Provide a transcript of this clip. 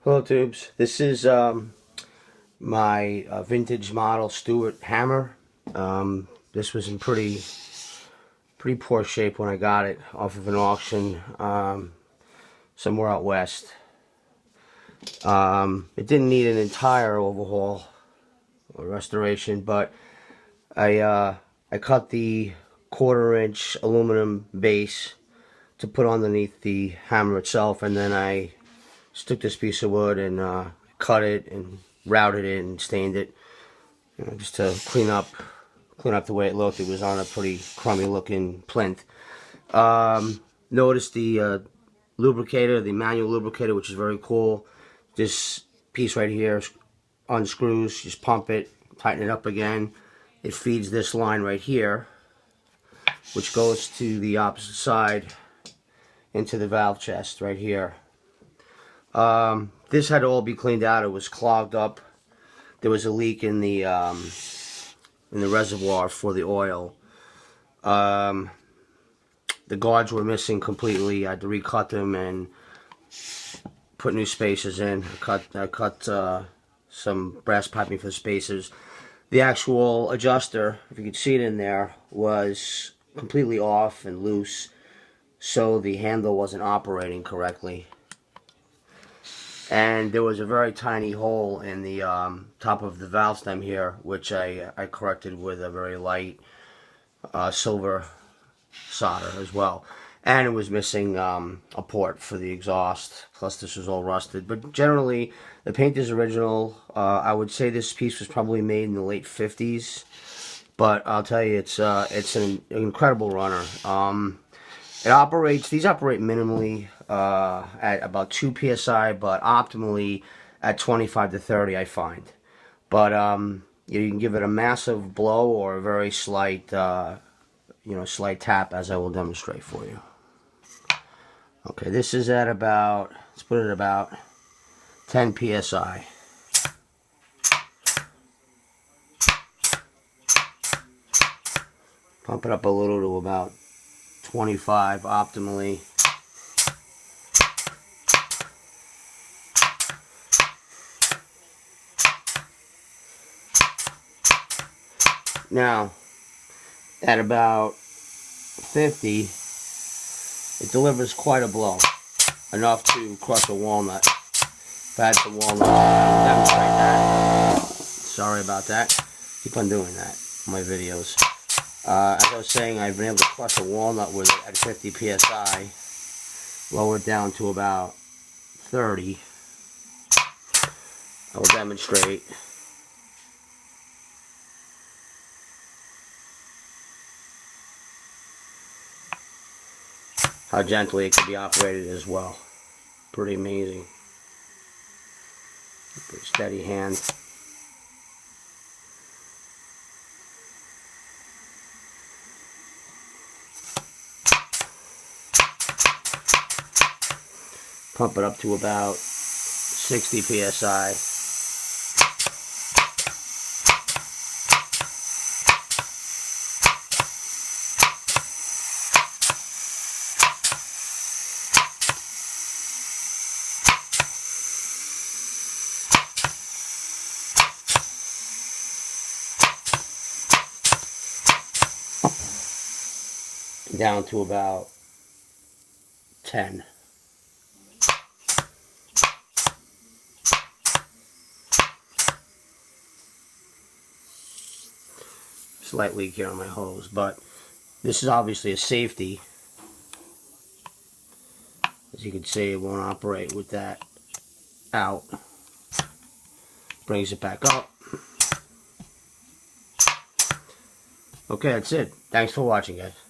Hello tubes, this is my vintage model Stuart hammer. This was in pretty poor shape when I got it off of an auction somewhere out west. It didn't need an entire overhaul or restoration, but I cut the 1/4-inch aluminum base to put underneath the hammer itself, and then I took this piece of wood and cut it and routed it and stained it, just to clean up the way it looked. It was on a pretty crummy looking plinth. Notice the lubricator, the manual lubricator, which is very cool. This piece right here unscrews, just pump it, tighten it up again. It feeds this line right here, which goes to the opposite side into the valve chest right here. This had to all be cleaned out. It was clogged up. There was a leak in the reservoir for the oil. The guards were missing completely. I had to recut them and put new spacers in. I cut some brass piping for the spacers. The actual adjuster, if you could see it in there, was completely off and loose, so the handle wasn't operating correctly. And there was a very tiny hole in the top of the valve stem here, which I corrected with a very light silver solder as well. And it was missing a port for the exhaust, plus this was all rusted. But generally, the paint is original. I would say this piece was probably made in the late 50s. But I'll tell you, it's an incredible runner. These operate minimally at about 2 psi, but optimally at 25 to 30, I find. But you can give it a massive blow or a very slight, slight tap, as I will demonstrate for you. Okay, this is at about, let's put it at about 10 psi. Pump it up a little to about 25 optimally. Now, at about 50, it delivers quite a blow, enough to crush a walnut. If I had some walnuts, I would demonstrate that. Sorry about that. Keep on doing that in my videos. As I was saying, I've been able to crush a walnut with it at 50 psi, lower it down to about 30. I will demonstrate. How gently it can be operated as well. Pretty amazing. Pretty steady hand. Pump it up to about 60 psi. Down to about 10. Slight leak here on my hose, but this is obviously a safety. As you can see, it won't operate with that out. Brings it back up. Okay, that's it. Thanks for watching, guys.